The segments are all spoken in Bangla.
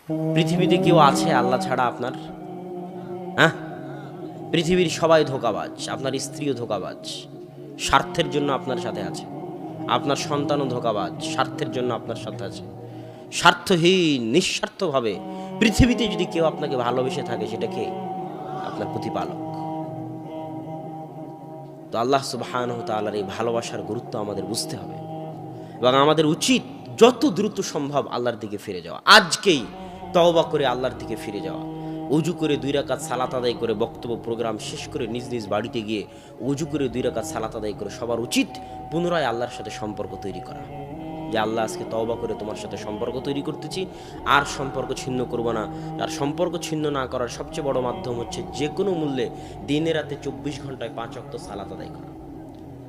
পৃথিবীতে কেউ আছে আল্লাহ ছাড়া আপনার? হ্যাঁ, পৃথিবীর সবাই ধোঁকাবাজ, আপনার স্ত্রীও ধোঁকাবাজ, স্বার্থের জন্য আপনার সাথে আছে। আপনার সন্তানও ধোঁকাবাজ, স্বার্থের জন্য আপনার সাথে আছে। স্বার্থহীন নিঃস্বার্থভাবে পৃথিবীতে যদি কেউ আপনাকে ভালোবেসে থাকে, সেটা কে? আপনার প্রতিপালক। তো আল্লাহ সুবহানাহু ওয়া তাআলার এই ভালোবাসার গুরুত্ব আমাদের বুঝতে হবে এবং আমাদের উচিত যত দ্রুত সম্ভব আল্লাহর দিকে ফিরে যাওয়া। আজকেই তওবা করে আল্লাহর দিকে ফিরে যাওয়া, ওযু করে 2 রাকাত সালাত আদায় করে বক্তব্য প্রোগ্রাম শেষ করে নিজ নিজ বাড়িতে গিয়ে ওযু করে 2 রাকাত সালাত আদায় করে সবার উচিত পুনরায় আল্লাহর সাথে সম্পর্ক তৈরি করা। যে আল্লাহ, আজকে তওবা করে তোমার সাথে সম্পর্ক তৈরি করতেছি, আর সম্পর্ক ছিন্ন করব না। আর সম্পর্ক ছিন্ন না করার সবচেয়ে বড় মাধ্যম হচ্ছে যে কোনো মূল্যে দিনে রাতে 24 ঘন্টায় 5 ওয়াক্ত সালাত আদায় করা।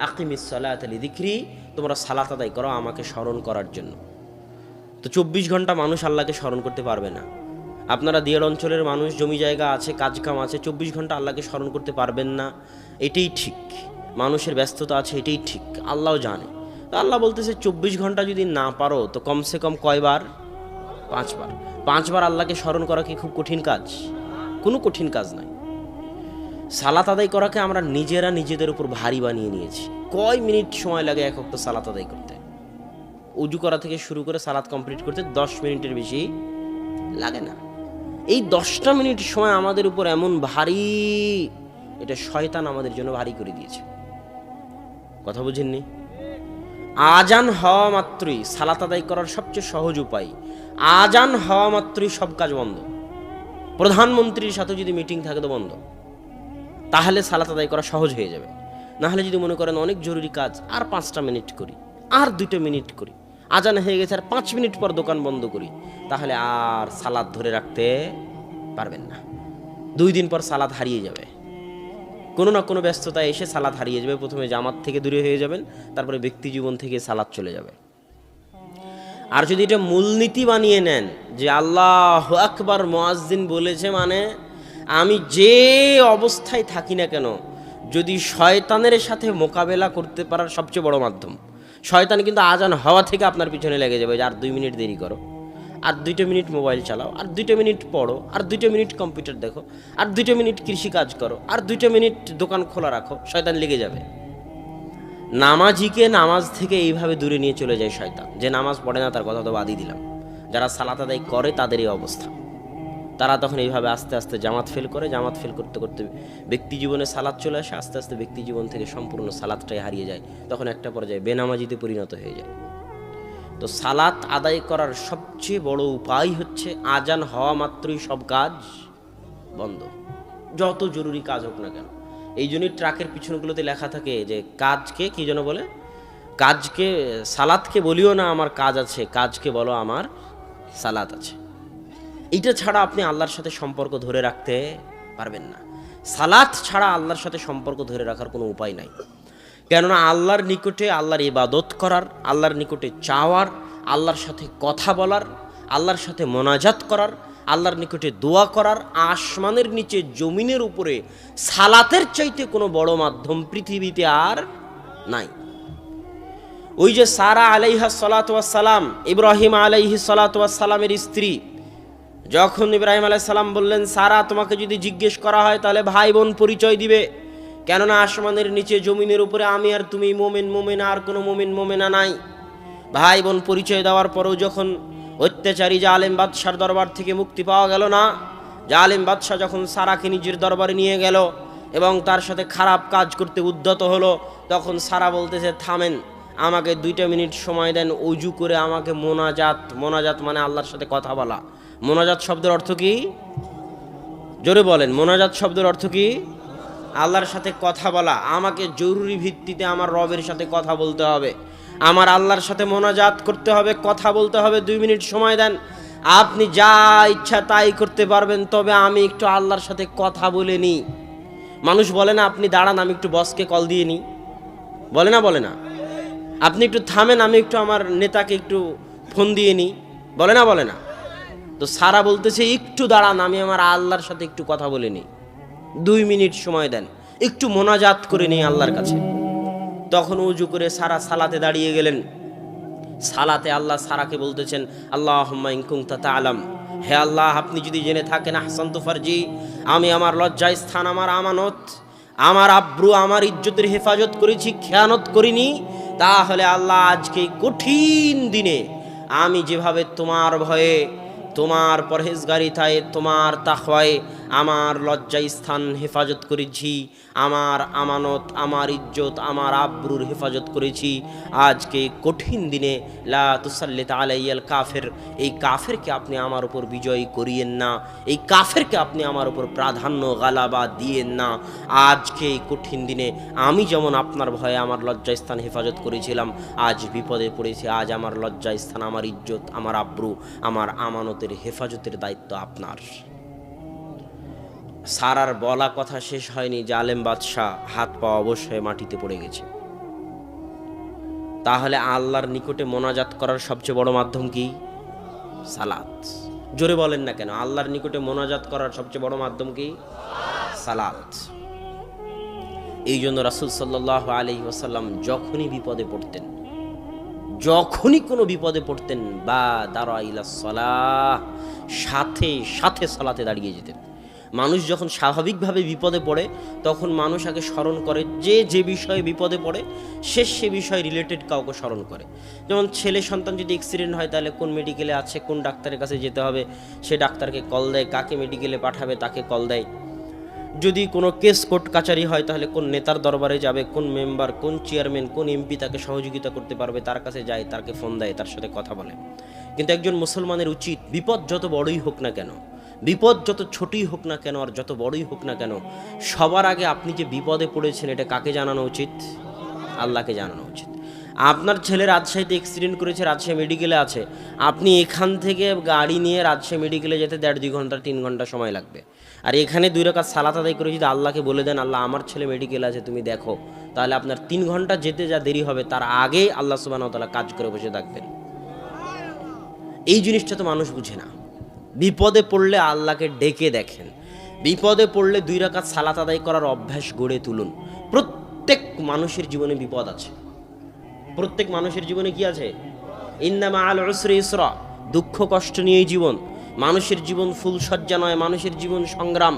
আকিমিস সালাতা লিযিকরি, তোমরা সালাত আদায় করো আমাকে স্মরণ করার জন্য। তো 24 ঘন্টা মানুষ আল্লাহকে স্মরণ করতে পারবে না। আপনারা দিয়ার অঞ্চলের মানুষ, জমি জায়গা আছে, কাজকাম আছে, 24 ঘন্টা আল্লাহকে স্মরণ করতে পারবেন না, এটাই ঠিক। মানুষের ব্যস্ততা আছে, এটাই ঠিক, আল্লাহও জানে। তো আল্লাহ বলতেছে 24 ঘন্টা যদি না পারো তো কমসে কম কয়বার? 5 বার। 5 বার আল্লাহকে স্মরণ করা কি খুব কঠিন কাজ? কোনো কঠিন কাজ নাই। সালাত আদায় করাকে আমরা নিজেরা নিজেদের উপর ভারী বানিয়ে নিয়েছি। কয় মিনিট সময় লাগে এক ওয়াক্ত সালাত আদায় করতে? উজু করা থেকে শুরু করে সালাত কমপ্লিট করতে 10 মিনিটের বেশি লাগে না। এই 10টা মিনিট সময় আমাদের উপর এমন ভারী, এটা শয়তান আমাদের জন্য ভারী করে দিয়েছে। কথা বুঝেননি? আজান হওয়া মাত্রই সালাত আদায় করার সবচেয়ে সহজ উপায়, আজান হওয়া মাত্রই সব কাজ বন্ধ। প্রধানমন্ত্রীর সাথে যদি মিটিং থাকে তো বন্ধ, তাহলে সালাত আদায় করা সহজ হয়ে যাবে। না হলে যদি মনে করেন অনেক জরুরি কাজ, আর 5টা মিনিট করি, আর 2টা মিনিট করি, আজান হয়ে গেছে আর 5 মিনিট পর দোকান বন্ধ করি, তাহলে আর সালাত ধরে রাখতে পারবেন না। 2 দিন পর সালাত হারিয়ে যাবে, কোনো না কোনো ব্যস্ততায় এসে সালাত হারিয়ে যাবে। প্রথমে জামাত থেকে দূরে হয়ে যাবেন, তারপরে ব্যক্তি জীবন থেকে সালাত চলে যাবে। আর যদি এটা মূলনীতি বানিয়ে নেন যে আল্লাহু আকবার মুয়াজ্জিন বলেছে মানে আমি যে অবস্থায় থাকি না কেন, যদি শয়তানের সাথে মোকাবেলা করতে পারার সবচেয়ে বড় মাধ্যম। শয়তান কিন্তু আজান হওয়া থেকে আপনার পিছনে লেগে যাবে যে আর 2 মিনিট দেরি করো, আর 2টা মিনিট মোবাইল চালাও, আর 2টা মিনিট পড়ো, আর 2টা মিনিট কম্পিউটার দেখো, আর 2টা মিনিট কৃষি কাজ করো, আর 2টা মিনিট দোকান খোলা রাখো। শয়তান লেগে যাবে। নামাজিকে নামাজ থেকে এইভাবে দূরে নিয়ে চলে যায় শয়তান। যে নামাজ পড়ে না তার কথা তো বাদই দিলাম, যারা সালাত আদায় করে তাদের এই অবস্থা। তারা তখন এইভাবে আস্তে আস্তে জামাত ফেল করে, জামাত ফেল করতে করতে ব্যক্তি জীবনে সালাত চলে আসে, আস্তে আস্তে ব্যক্তি জীবন থেকে সম্পূর্ণ সালাতটাই হারিয়ে যায়। তখন একটা পর্যায়ে বেনামাজিতে পরিণত হয়ে যায়। তো সালাত আদায় করার সবচেয়ে বড় উপায় হচ্ছে আজান হওয়া মাত্রই সব কাজ বন্ধ, যত জরুরি কাজ হোক না কেন। এই জন্যই ট্রাকের পিছনগুলোতে লেখা থাকে যে কাজকে কি যেন বলে, কাজকে সালাতকে বলিও না আমার কাজ আছে, কাজকে বলো আমার সালাত আছে। এইটা ছাড়া আপনি আল্লাহর সাথে সম্পর্ক ধরে রাখতে পারবেন না। সালাত ছাড়া আল্লাহর সাথে সম্পর্ক ধরে রাখার কোনো উপায় নাই। কেননা আল্লাহর নিকটে আল্লাহর ইবাদত করার, আল্লাহর নিকটে চাওয়ার, আল্লাহর সাথে কথা বলার, আল্লাহর সাথে মোনাজাত করার, আল্লাহর নিকটে দোয়া করার, আসমানের নিচে জমিনের উপরে সালাতের চাইতে কোনো বড় মাধ্যম পৃথিবীতে আর নাই। ওই যে সারা আলাইহা সালাতু ওয়াস সালাম, ইব্রাহিম আলাইহি সালাতু ওয়াস সালামের স্ত্রী, যখন ইব্রাহিম আলাইহিস সালাম বললেন সারা তোমাকে যদি জিজ্ঞেস করা হয় তাহলে ভাই বোন পরিচয় দিবে, কেননা আসমানের নিচে জমিনের উপরে আমি আর তুমি মোমেন মোমেনা, আর কোনো মোমেন মোমেনা নাই। ভাই বোন পরিচয় দেওয়ার পরেও যখন অত্যাচারী জালেম বাদশার দরবার থেকে মুক্তি পাওয়া গেল না, জালেম বাদশাহ যখন সারাকে নিজের দরবারে নিয়ে গেল এবং তার সাথে খারাপ কাজ করতে উদ্যত হলো, তখন সারা বলতেছে থামেন, আমাকে 2টা মিনিট সময় দেন, ওযু করে আমাকে মোনাজাত, মোনাজাত মানে আল্লাহর সাথে কথা বলা। মোনাজাত শব্দের অর্থ কি? জোরে বলেন, মোনাজাত শব্দের অর্থ কি? আল্লাহর সাথে কথা বলা। আমাকে জরুরি ভিত্তিতে আমার রবের সাথে কথা বলতে হবে, আমার আল্লাহর সাথে মোনাজাত করতে হবে, কথা বলতে হবে। 2 মিনিট সময় দেন, আপনি যা ইচ্ছা তাই করতে পারবেন, তবে আমি একটু আল্লাহর সাথে কথা বলে নিই। মানুষ বলে না আপনি দাঁড়ান আমি একটু বসকে কল দিয়ে নিই, বলে না? বলে না? আপনি একটু থামেন, আমি একটু আমার নেতাকে একটু ফোন দিয়ে নিই, বলে না? বলে না? তো সারা বলতেছে একটু দাঁড়ান, আমি আমার আল্লাহর সাথে একটু কথা বলে নিই, 2 মিনিট সময় দেন, একটু মোনাজাত করে নিই আল্লাহর কাছে। তখন ওযু করে সারা সালাতে দাঁড়িয়ে গেলেন। সালাতে আল্লাহ সারাকে বলতেছেন আল্লাহুম্মা ইন কুনতা তা'লাম হে আল্লাহ, আপনি যদি জেনে থাকেন আহসানতু ফারজি, আমি আমার লজ্জা স্থান, আমার আমানত, আমার আব্রু, আমার ইজ্জতের হেফাজত করেছি, খেয়ানত করিনি, তাহলে আল্লাহ আজকে কঠিন দিনে আমি যেভাবে তোমার ভয়ে, তোমার পরহেজগারিতায়, তোমার তাকওয়ায় আমার লজ্জা স্থান হেফাজত করেছি, আমার আমানত, আমার ইজ্জত, আমার আব্রুর হেফাজত করেছি, আজকে কঠিন দিনে লা তুসাল্লিত আলাইয়াল কাফের, এই কাফেরকে আপনি আমার উপর বিজয়ী করিয়েন না, এই কাফেরকে আপনি আমার উপর প্রাধান্য গালাবা দিয়েন না। আজকে এই কঠিন দিনে আমি যেমন আপনার ভয়ে আমার লজ্জাস্থান হেফাজত করেছিলাম, আজ বিপদে পড়েছি, আজ আমার লজ্জাস্থান, আমার ইজ্জত, আমার আব্রু, আমার আমানতের হেফাজতের দায়িত্ব আপনার। সারার বলা কথা শেষ হয়নি, জালেম বাদশাহ হাত পা অবশ্যই মাটিতে পড়ে গেছে। তাহলে আল্লাহর নিকটে মোনাজাত করার সবচেয়ে বড় মাধ্যম কি? সালাত। জোরে বলেন না কেন? আল্লাহর নিকটে মোনাজাত করার সবচেয়ে বড় মাধ্যম কি? সালাত। এই জন্য রাসূল সাল্লাল্লাহু আলাইহি ওয়াসাল্লাম যখনই বিপদে পড়তেন, যখনই কোনো বিপদে পড়তেন, বা দাঁড়া ইলাস সালাহ, সাথে সাথে সালাতে দাঁড়িয়ে যেতেন। মানুষ যখন স্বাভাবিকভাবে বিপদে পড়ে তখন মানুষ আগে স্মরণ করে যে বিষয়ে বিপদে পড়ে সে বিষয়ে রিলেটেড কাউকে স্মরণ করে। যেমন ছেলে সন্তান যদি অ্যাক্সিডেন্ট হয় তাহলে কোন মেডিকেলে আছে, কোন ডাক্তারের কাছে যেতে হবে, সে ডাক্তারকে কল দেয়, কাকে মেডিকেলে পাঠাবে তাকে কল দেয়। যদি কোনো কেস কোর্ট কাচারি হয় তাহলে কোন নেতার দরবারে যাবে, কোন মেম্বার, কোন চেয়ারম্যান, কোন এমপি তাকে সহযোগিতা করতে পারবে, তার কাছে যায়, তাকে ফোন দেয়, তার সাথে কথা বলে। কিন্তু একজন মুসলমানের উচিত বিপদ যত বড়ই হোক না কেন, বিপদ যত ছোটই হোক না কেন, আর যত বড়ই হোক না কেন, সবার আগে আপনি যে বিপদে পড়েছেন এটা কাকে জানানো উচিত? আল্লাহকে জানানো উচিত। আপনার ছেলে রাজশাহীতে অ্যাক্সিডেন্ট করেছে, রাজশাহী মেডিকেলে আছে, আপনি এখান থেকে গাড়ি নিয়ে রাজশাহী মেডিকেলে যেতে 1.5-2 ঘন্টা 3 ঘন্টা সময় লাগবে। আর এখানে 2 রাকাত সালাত আদায় করে যদি আল্লাহকে বলে দেন, আল্লাহ আমার ছেলে মেডিকেলে আছে তুমি দেখো, তাহলে আপনার 3 ঘন্টা যেতে যা দেরি হবে তার আগে আল্লাহ সুবহানাহু ওয়া তাআলা কাজ করে বসে থাকবেন। এই জিনিসটা তো মানুষ বুঝে না। বিপদে পড়লে আল্লাহকে ডেকে দেখেন, বিপদে পড়লে 2 রাকাত সালাত আদায় করার অভ্যাস গড়ে তুলুন। প্রত্যেক মানুষের জীবনে বিপদ আছে, প্রত্যেক মানুষের জীবনে কি আছে? ইন্না মাআল উসরি ইসরা, দুঃখ কষ্ট নিয়েই জীবন। মানুষের জীবন ফুলসজ্জা নয়, মানুষের জীবন সংগ্রাম।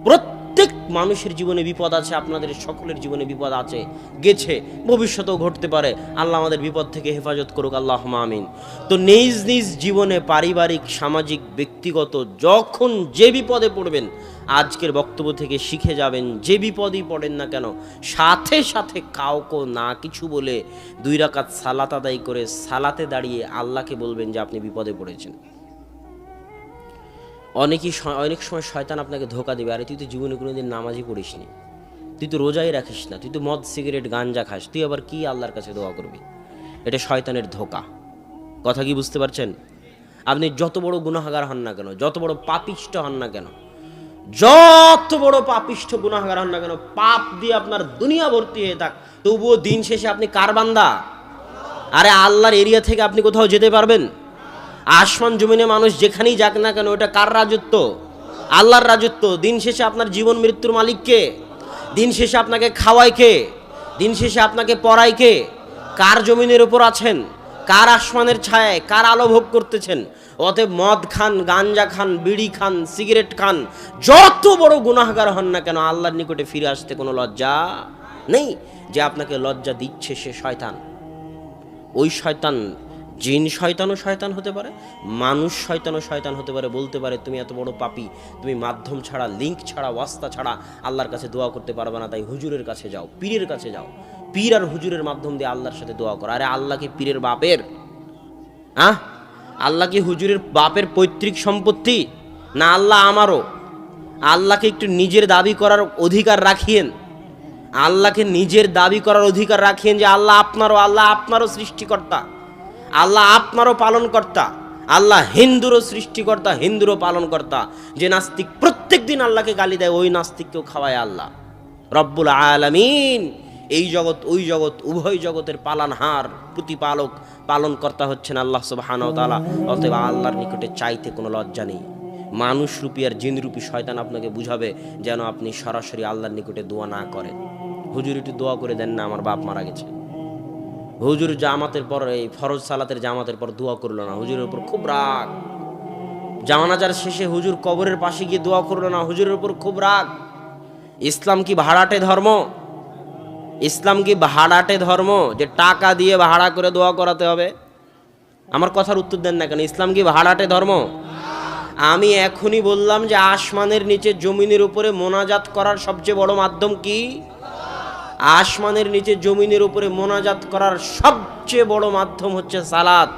প্রত্যেক মানুষের জীবনে বিপদ আছে, আপনাদের সকলের জীবনে বিপদ আছে, গেছে, ভবিষ্যতেও ঘটতে পারে। আল্লাহ আমাদের বিপদ থেকে হেফাজত করুক, আল্লাহুম্মা আমিন। তো নিজ নিজ জীবনে পারিবারিক, সামাজিক, ব্যক্তিগত যখন যে বিপদে পড়বেন, আজকের বক্তব্য থেকে শিখে যাবেন, যে বিপদই পড়েন না কেন সাথে সাথে কাউকে না কিছু বলে 2 রাকাত সালাত আদায় করে সালাতে দাঁড়িয়ে আল্লাহকে বলবেন যে আপনি বিপদে পড়েছেন। অনেক সময় শয়তান আপনাকে ধোকা দেবে, আরে তুই তো জীবনে কোনোদিন নামাজই পড়িসনি, তুই তো রোজাই রাখিস না, তুই তো মদ সিগারেট গাঞ্জা খাস, তুই আবার কি আল্লাহর কাছে দোয়া করবি? এটা শয়তানের ধোকা। কথা কি বুঝতে পারছেন? আপনি যত বড় গুনাহগার হন না কেন, যত বড় পাপিষ্ঠ হন না কেন, যত বড় পাপিষ্ঠ গুনাহগার হন না কেন, পাপ দিয়ে আপনার দুনিয়া ভর্তি হয়ে থাক, তবুও দিন শেষে আপনি কার বান্দা? আরে আল্লাহর এরিয়া থেকে আপনি কোথাও যেতে পারবেন? আসমান জমিনে মানুষ যেখানেই যাক না কেন ওটা কার রাজত্ব? আল্লাহর রাজত্ব। দিন শেষে আপনার জীবন মৃত্যুর মালিক কে? দিন শেষে আপনাকে খাওয়ায় কে? দিন শেষে আপনাকে পড়ায় কে? কার জমিনের উপর আছেন? কার আসমানের ছায়ায়, কার আলো ভোগ করতেছেন? অতএব মদ খান, গাঞ্জা খান, বিড়ি খান, সিগারেট খান, যত বড় গুনাহগার হন না কেন, আল্লাহর নিকটে ফিরে আসতে কোনো লজ্জা নেই। যে আপনাকে লজ্জা দিচ্ছে সে শয়তান। ওই শয়তান জিন শয়তানও শয়তান হতে পারে, মানুষ শয়তানও শয়তান হতে পারে। বলতে পারে তুমি এত বড় পাপী, তুমি মাধ্যম ছাড়া, লিঙ্ক ছাড়া, ওয়াস্তা ছাড়া আল্লাহর কাছে দোয়া করতে পারবে না, তাই হুজুরের কাছে যাও, পীরের কাছে যাও, পীর আর হুজুরের মাধ্যম দিয়ে আল্লাহর সাথে দোয়া করো। আরে আল্লাহ কি পীরের বাপের? আল্লাহ কি হুজুরের বাপের পৈতৃক সম্পত্তি? না আল্লাহ আমারও। আল্লাহকে একটু নিজের দাবি করার অধিকার রাখিয়েন, আল্লাহকে নিজের দাবি করার অধিকার রাখিয়েন যে আল্লাহ আপনারও সৃষ্টিকর্তা, আল্লাহ আপনারও পালনকর্তা, আল্লাহ হিন্দুরও সৃষ্টিকর্তা, হিন্দুরও পালনকর্তা। যে নাস্তিক প্রত্যেক দিন আল্লাহকে গালি দেয় ওই নাস্তিককেও খাওয়ায় আল্লাহ রব্বুল আলামিন। এই জগৎ ওই জগৎ উভয় জগতের পালনহার, প্রতিপালক, পালনকর্তা হচ্ছেন আল্লাহ সুবহানাহু ওয়া তাআলা। অতএব আল্লাহর নিকটে চাইতে কোনো লজ্জা নেই। মানুষ রূপী আর জিন রূপী শয়তান আপনাকে বুঝাবে যেন আপনি সরাসরি আল্লাহর নিকটে দোয়া না করেন। হুজুর একটু দোয়া করে দেন না, আমার বাপ মারা গেছে। হুজুর জামাতের পর, এই ফরজ সালাতের জামাতের পর দোয়া করলো না, হুজুরের উপর খুব রাগ। জানাজার শেষে হুজুর কবরের পাশে গিয়ে দোয়া করলো না, হুজুরের উপর খুব রাগ। ইসলাম কি ভাড়াটে ধর্ম? ইসলাম কি ভাড়াটে ধর্ম যে টাকা দিয়ে ভাড়া করে দোয়া করাতে হবে? আমার কথার উত্তর দেন না কেন? ইসলাম কি ভাড়াটে ধর্ম? আমি এখনই বললাম যে আসমানের নিচে জমিনের উপরে মোনাজাত করার সবচেয়ে বড় মাধ্যম কি? আসমানের নিচে জমিনের উপরে মোনাজাত করার সবচেয়ে বড় মাধ্যম হচ্ছে সালাত।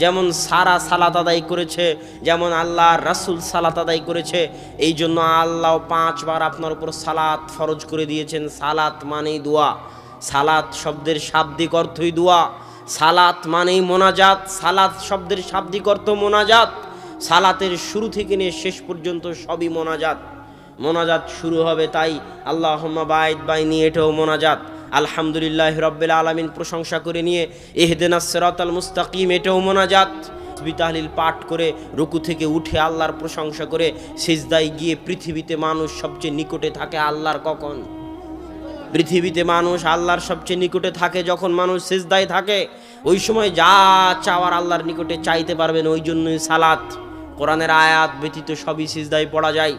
যেমন সারা সালাত আদায় করেছে, যেমন আল্লাহ রাসূল সালাত আদায় করেছে, এই জন্য আল্লাহ 5 বার আপনার উপর সালাত ফরজ করে দিয়েছেন। সালাত মানেই দোয়া, সালাত শব্দের শাব্দিক অর্থই দোয়া, সালাত মানেই মোনাজাত, সালাত শব্দের শাব্দিক অর্থ মোনাজাত। সালাতের শুরু থেকে নিয়ে শেষ পর্যন্ত সবই মোনাজাত। মোনাজাত শুরু হবে তাই আল্লাহুম্মা বাঈদ বাইনি, এটাও মোনাজাত। আলহামদুলিল্লাহ রাব্বিল আলামিন প্রশংসা করে নিয়ে ইহদিনাস সিরাতাল মুস্তাকিম, এটাও মোনাজাত। তাসবিহ তাহলিল পাঠ করে রুকু থেকে উঠে আল্লাহর প্রশংসা করে সিজদায় গিয়ে, পৃথিবীতে মানুষ সবচেয়ে নিকটে থাকে আল্লাহর কখন? পৃথিবীতে মানুষ আল্লাহর সবচেয়ে নিকটে থাকে যখন মানুষ সিজদায় থাকে। ওই সময় যা চাওয়ার আল্লাহর নিকটে চাইতে পারবেন। ওই জন্যই সালাত, কোরআনের আয়াত ব্যতীত সবই সিজদায় পড়া যায়।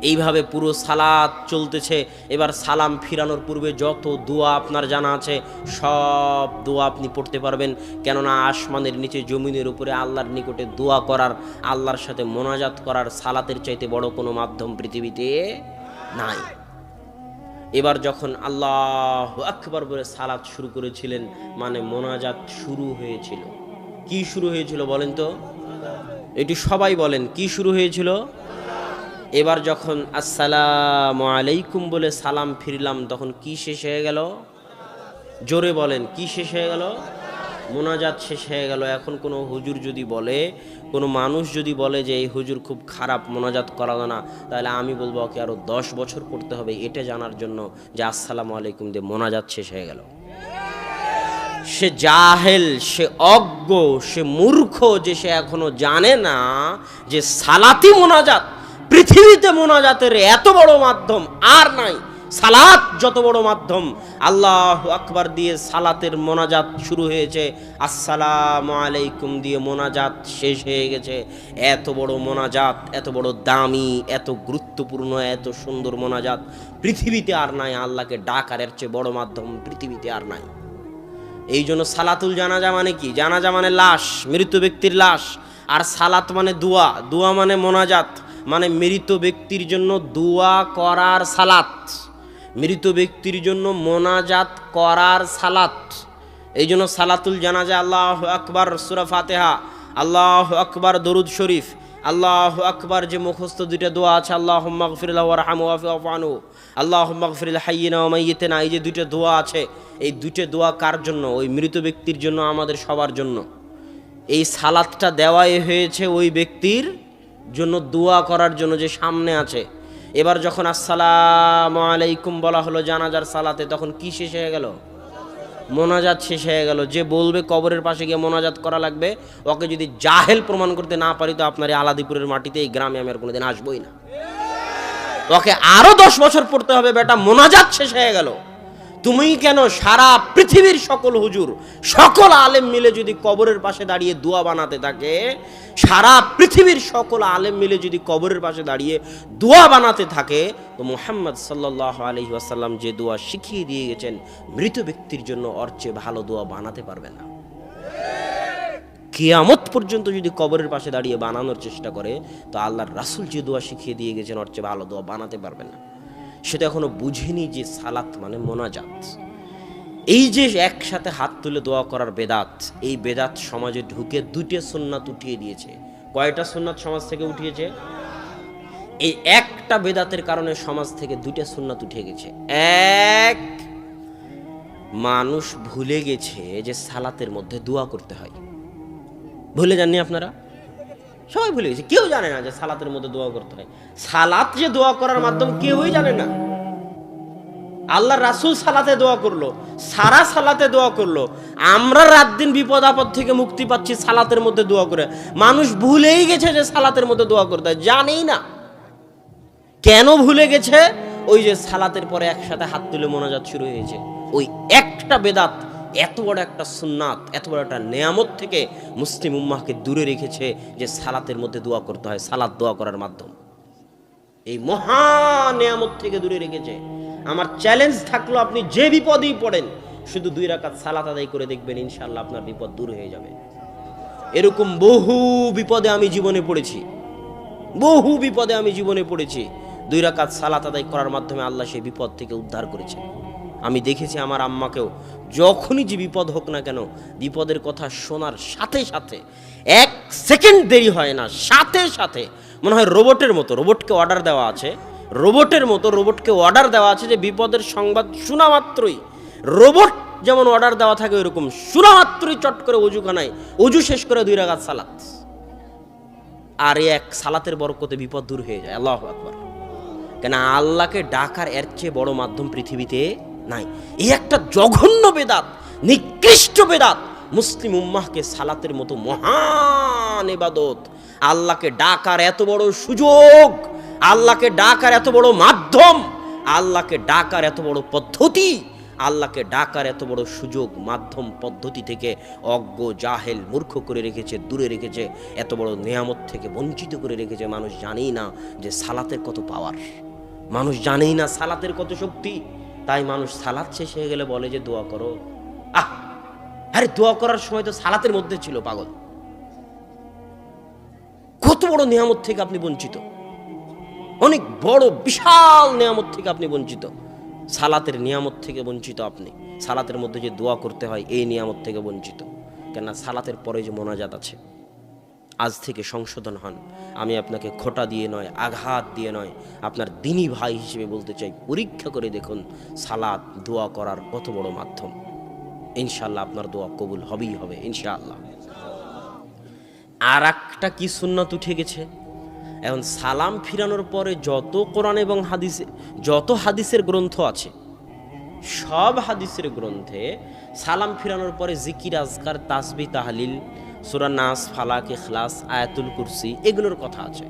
এইভাবে পুরো সালাত চলতেছে। এবার সালাম ফিরানোর পূর্বে যত দোয়া আপনার জানা আছে সব দোয়া আপনি পড়তে পারবেন, কেননা আসমানের নিচে জমিনের উপরে আল্লাহর নিকটে দোয়া করার, আল্লাহর সাথে মোনাজাত করার সালাতের চাইতে বড় কোনো মাধ্যম পৃথিবীতে নাই। এবার যখন আল্লাহু আকবার বলে সালাত শুরু করেছিলেন, মানে মোনাজাত শুরু হয়েছিল। কি শুরু হয়েছিল বলেন তো? এটি সবাই বলেন, কি শুরু হয়েছিল? এবার যখন আসসালামু আলাইকুম বলে সালাম ফিরলাম, তখন কি শেষ হয়ে গেল? জোরে বলেন, কি শেষ হয়ে গেল? মোনাজাত শেষ হয়ে গেল। এখন কোনো হুজুর যদি বলে, কোনো মানুষ যদি বলে যে এই হুজুর খুব খারাপ, মোনাজাত করালো না, তাহলে আমি বলবো ওকে আরো 10 বছর পড়তে হবে এটা জানার জন্য যে আসসালামু আলাইকুম দিয়ে মোনাজাত শেষ হয়ে গেল। সে জাহেল, সে অজ্ঞ, সে মূর্খ যে সে এখনো জানে না যে সালাতি মোনাজাত, পৃথিবীতে মোনাজাতের এত বড় মাধ্যম আর নাই। সালাত যত বড় মাধ্যম, আল্লাহু আকবার দিয়ে সালাতের মোনাজাত শুরু হয়েছে, আসসালামু আলাইকুম দিয়ে মোনাজাত শেষ হয়ে গেছে। এত বড় মোনাজাত, এত বড় দামি, এত গুরুত্বপূর্ণ, এত সুন্দর মোনাজাত পৃথিবীতে আর নাই। আল্লাহকে ডাকার এর চেয়ে বড় মাধ্যম পৃথিবীতে আর নাই। এই জন্য সালাতুল জানাজা মানে কি? জানাজা মানে লাশ, মৃত ব্যক্তির লাশ। আর সালাত মানে দোয়া, দোয়া মানে মোনাজাত, মানে মৃত ব্যক্তির জন্য দোয়া করার সালাত, মৃত ব্যক্তির জন্য মোনাজাত করার সালাত। এই জন্য সালাতুল জানাজা আল্লাহু আকবার সূরা ফাতিহা, আল্লাহু আকবার দরুদ শরীফ, আল্লাহু আকবার যে মুখস্থ দুইটা দোয়া আছে, আল্লাহুম্মা গফির লাহু ওয়ারহামহু ওয়াফু আনহু, আল্লাহুম্মা গফির লিল হাইয়িনা ওয়া মাইয়িতিনা, এই যে দুইটা দোয়া আছে, এই দুইটা দোয়া কার জন্য? ওই মৃত ব্যক্তির জন্য, আমাদের সবার জন্য। এই সালাতটা দেওয়াই হয়েছে ওই ব্যক্তির জন্য, দোয়া করার জন্য যে সামনে আছে। এবার যখন আসসালামু আলাইকুম বলা হলো জানাজার সালাতে, তখন কি শেষ হয়ে গেল? মোনাজাত শেষ হয়ে গেল। যে বলবে কবরের পাশে গিয়ে মোনাজাত করা লাগবে, ওকে যদি জাহেল প্রমাণ করতে না পারি, তো আপনার এই আলাদিপুরের মাটিতে, এই গ্রামে আমি আর কোনোদিন আসবোই না। ওকে আরো 10 বছর পড়তে হবে। বেটা, মোনাজাত শেষ হয়ে গেল। তুমি কেন? সারা পৃথিবীর সকল হুজুর, সকল আলেম মিলে যদি কবরের পাশে দাঁড়িয়ে দোয়া বানাতে থাকে, সারা পৃথিবীর সকল আলেম মিলে যদি কবরের পাশে দাঁড়িয়ে দোয়া বানাতে থাকে, তো মুহাম্মদ সাল্লাল্লাহু আলাইহি ওয়াসাল্লাম যে দোয়া শিখিয়ে দিয়ে গেছেন মৃত ব্যক্তির জন্য, ওর চেয়ে ভালো দোয়া বানাতে পারবে না। কিয়ামত পর্যন্ত যদি কবরের পাশে দাঁড়িয়ে বানানোর চেষ্টা করে, তো আল্লাহর রাসূল যে দোয়া শিখিয়ে দিয়ে গেছেন ওর চেয়ে ভালো দোয়া বানাতে পারবে না। সেটা এখনো বুঝিনি যে সালাত মানে মোনাজাত। এই যে একসাথে হাত তুলে দোয়া করার বেদাত, এই বেদাত সমাজে ঢুকে 2টে সুন্নাত উঠিয়ে দিয়েছে। কয়টা সুন্নাত সমাজ থেকে উঠিয়েছে? এই একটা বেদাতের কারণে সমাজ থেকে 2টে সুন্নাত উঠে গেছে। এক, মানুষ ভুলে গেছে যে সালাতের মধ্যে দোয়া করতে হয়। ভুলে যাননি আপনারা? সবাই ভুলে গেছে, কেউ জানে না যে সালাতের মধ্যে দোয়া করতে হয়। সালাত যে দোয়া করার মাধ্যম কেউই জানে না। আল্লাহ রাসূল সালাতে দোয়া করলো, সারা সালাতে দোয়া করলো। আমরা রাত দিন বিপদ আপদ থেকে মুক্তি পাচ্ছি সালাতের মধ্যে দোয়া করে। মানুষ ভুলেই গেছে যে সালাতের মধ্যে দোয়া করতে হয়, জানেই না। কেন ভুলে গেছে? ওই যে সালাতের পরে একসাথে হাত তুলে মোনাজাত শুরু হয়েছে, ওই একটা বেদাত এত বড় একটা সুন্নাত, এত বড় একটা নেয়ামত থেকে মুসলিম উম্মাহকে দূরে রেখেছে যে সালাতের মধ্যে দোয়া করতে হয়, সালাত দোয়া করার মাধ্যম। এই মহা নেয়ামত থেকে দূরে রেখেছে। আমার চ্যালেঞ্জ থাকলো, আপনি যে বিপদেই পড়েন শুধু 2 রাকাত সালাত আদায় করে দেখবেন, ইনশাআল্লাহ আপনার বিপদ দূর হয়ে যাবে। এরকম বহু বিপদে আমি জীবনে পড়েছি, বহু বিপদে আমি জীবনে পড়েছি। 2 রাকাত সালাত আদায় করার মাধ্যমে আল্লাহ সেই বিপদ থেকে উদ্ধার করেছে। আমি দেখেছি আমার আম্মাকেও, যখনই যে বিপদ হোক না কেন, বিপদের কথা শোনার সাথে সাথে 1 সেকেন্ড দেরি হয় না, সাথে সাথে মনে হয় রোবটের মতো, রোবটকে অর্ডার দেওয়া আছে, রোবটের মতো রোবটকে অর্ডার দেওয়া আছে যে বিপদের সংবাদ শোনা মাত্রই, রোবট যেমন অর্ডার দেওয়া থাকে ওইরকম শোনা মাত্রই চট করে অজুখানায় অজু শেষ করে 2 রাকাত সালাত, আর এক সালাতের বরকতে বিপদ দূর হয়ে যায়। আল্লাহু আকবার। কেন আল্লাহকে ডাকার এর চেয়ে বড় মাধ্যম পৃথিবীতে নাই। এই একটা জঘন্য বেদাত, নিকৃষ্ট বেদাত মুসলিম উম্মাহকে সালাতের মতো মহান ইবাদত, আল্লাহকে ডাকার এত বড় সুযোগ, আল্লাহকে ডাকার এত বড় মাধ্যম, আল্লাহকে ডাকার এত বড় পদ্ধতি, আল্লাহকে ডাকার এত বড় সুযোগ মাধ্যম পদ্ধতি থেকে অজ্ঞ জাহেল মূর্খ করে রেখেছে, দূরে রেখেছে, এত বড় নেয়ামত থেকে বঞ্চিত করে রেখেছে। মানুষ জানেই না যে সালাতের কত পাওয়ার, মানুষ জানেই না সালাতের কত শক্তি। তাই মানুষ সালাত শেষ হয়ে গেলে বলে যে দোয়া করো। আরে দোয়া করার সময় তো সালাতের মধ্যে ছিল, পাগল। কত বড় নিয়ামত থেকে আপনি বঞ্চিত, অনেক বড় বিশাল নিয়ামত থেকে আপনি বঞ্চিত, সালাতের নিয়ামত থেকে বঞ্চিত আপনি। সালাতের মধ্যে যে দোয়া করতে হয় এই নিয়ামত থেকে বঞ্চিত। কেননা সালাতের পরে যে মোনাজাত আছে, আজ থেকে সংশোধন হন। আমি আপনাকে খোঁটা দিয়ে নয়, আঘাত দিয়ে নয়, আপনার দিনী ভাই হিসেবে বলতে চাই, পরীক্ষা করে দেখুন সালাত দোয়া করার কত বড় মাধ্যম। ইনশাআল্লাহ আপনার দোয়া কবুল হবেই হবে ইনশাআল্লাহ। আর একটা কি সুন্নাত উঠে গেছে, এখন সালাম ফিরানোর পরে যত কোরআন এবং হাদিসে, যত হাদিসের গ্রন্থ আছে, সব হাদিসের গ্রন্থে সালাম ফিরানোর পরে জিকির, আজকার, তাসবিহ, তাহলিল, সূরা নাস, ফালাক, ইখলাস, আয়াতুল কুরসি, এগুলোর কথা আছে।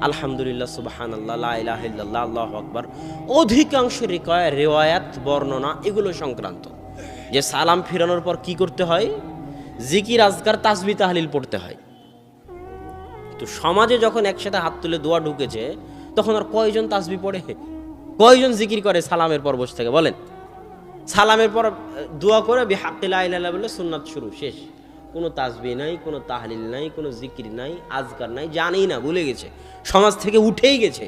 আলহামদুলিল্লাহ, সুবহানাল্লাহ, লা ইলাহা ইল্লাল্লাহ, আল্লাহু আকবার। অধিকাংশ রিওয়ায়াত বর্ণনা এগুলো সংক্রান্ত যে সালাম ফিরানোর পর কি করতে হয়, জিকির, আজকার, তাসবিহ, তাহলিল পড়তে হয়। তো সমাজে যখন একসাথে হাত তুলে দোয়া ঢুকেছে, তখন আর কয়জন তাসবিহ পড়ে, কয়জন জিকির করে সালামের পর বসে থেকে? বলেন। সালামের পর দোয়া করে বিহাক্কি লা ইলাহা ইল্লাল্লাহ বলে সুন্নাত শুরু, শেষ। কোনো তাসবিহ নাই, কোনো তাহলিল নাই, কোনো জিকির নাই, আজকার নাই, জানেই না, ভুলে গেছে, সমাজ থেকে উঠেই গেছে।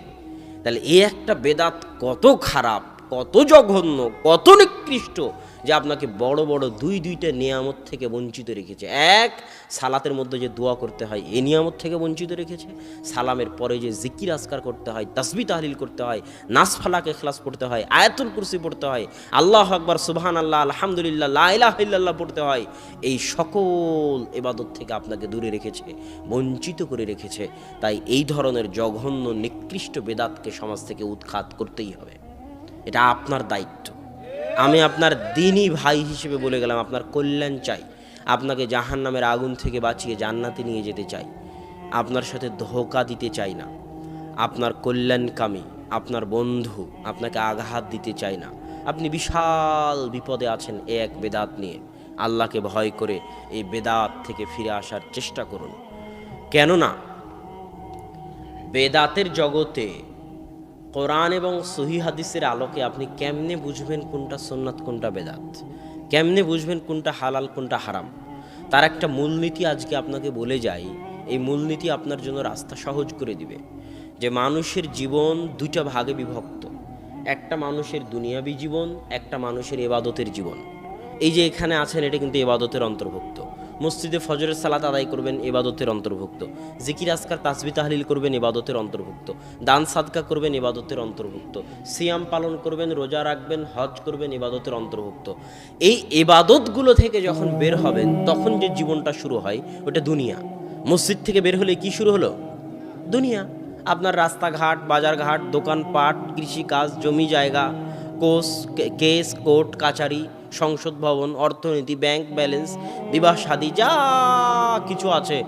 তাহলে এই একটা বেদাত কত খারাপ, কত জঘন্য, কত নিকৃষ্ট যে আপনাকে বড় বড় দুইটা নিয়ামত থেকে বঞ্চিত রেখেছে। এক, সালাতের মধ্যে যে দোয়া করতে হয় এই নিয়ামত থেকে বঞ্চিত রেখেছে। সালামের পরে যে জিকির আজকার করতে হয়, তাসবিহ তাহলিল করতে হয়, নাস, ফালাক, ইখলাস পড়তে হয়, আয়াতুল কুরসি পড়তে হয়, আল্লাহু আকবার, সুবহানাল্লাহ, আলহামদুলিল্লাহ, লা ইলাহা ইল্লাল্লাহ পড়তে হয়, এই সকল ইবাদত থেকে আপনাকে দূরে রেখেছে, বঞ্চিত করে রেখেছে। তাই এই ধরনের জঘন্য নিকৃষ্ট বেদাতকে সমাজ থেকে উৎখাত করতেই হবে। এটা আপনার দায়িত্ব। আমি আপনার দিনী ভাই হিসেবে বলে গেলাম, আপনার কল্যাণ চাই, আপনাকে জাহান্নামের আগুন থেকে বাঁচিয়ে জান্নাতে নিয়ে যেতে চাই, আপনার সাথে ধোঁকা দিতে চাই না, আপনার কল্যাণকামী, আপনার বন্ধু, আপনাকে আঘাত দিতে চাই না। আপনি বিশাল বিপদে আছেন এই এক বেদাত নিয়ে, আল্লাহকে ভয় করে এই বেদাত থেকে ফিরে আসার চেষ্টা করুন। কেননা বেদাতের জগতে কোরআন এবং সহিহ হাদিসের আলোকে আপনি কেমনে বুঝবেন কোনটা সুন্নাত, কোনটা বেদাত, কেমনে বুঝবেন কোনটা হালাল, কোনটা হারাম? তার একটা মূলনীতি আজকে আপনাকে বলে যাই। এই মূলনীতি আপনার জন্য রাস্তা সহজ করে দিবে। যে মানুষের জীবন 2টা ভাগে বিভক্ত, একটা মানুষের দুনিয়াবী জীবন, একটা মানুষের ইবাদতের জীবন। এই যে এখানে আছেন এটা কিন্তু ইবাদতের অন্তর্ভুক্ত। মসজিদে ফজরের সালাত আদায় করবেন, ইবাদতের অন্তর্ভুক্ত। জিকির, আজকার, তাসবিহ তাহলিল করবেন, ইবাদতের অন্তর্ভুক্ত। দান সাদকা করবেন, ইবাদতের অন্তর্ভুক্ত। সিয়াম পালন করবেন, রোজা রাখবেন, হজ করবেন, ইবাদতের অন্তর্ভুক্ত। এই ইবাদতগুলো থেকে যখন বের হবেন তখন যে জীবনটা শুরু হয় ওটা দুনিয়া। মসজিদ থেকে বের হলে কি শুরু হলো? দুনিয়া। আপনার রাস্তাঘাট, বাজারঘাট, দোকানপাট, কৃষিকাজ, জমি জায়গা, কেস, কোর্ট কাচারি, সংসদ ভবন, অর্থনীতি, ব্যাংক ব্যালেন্স, বিবাহ শাদী, যা কিছু আছে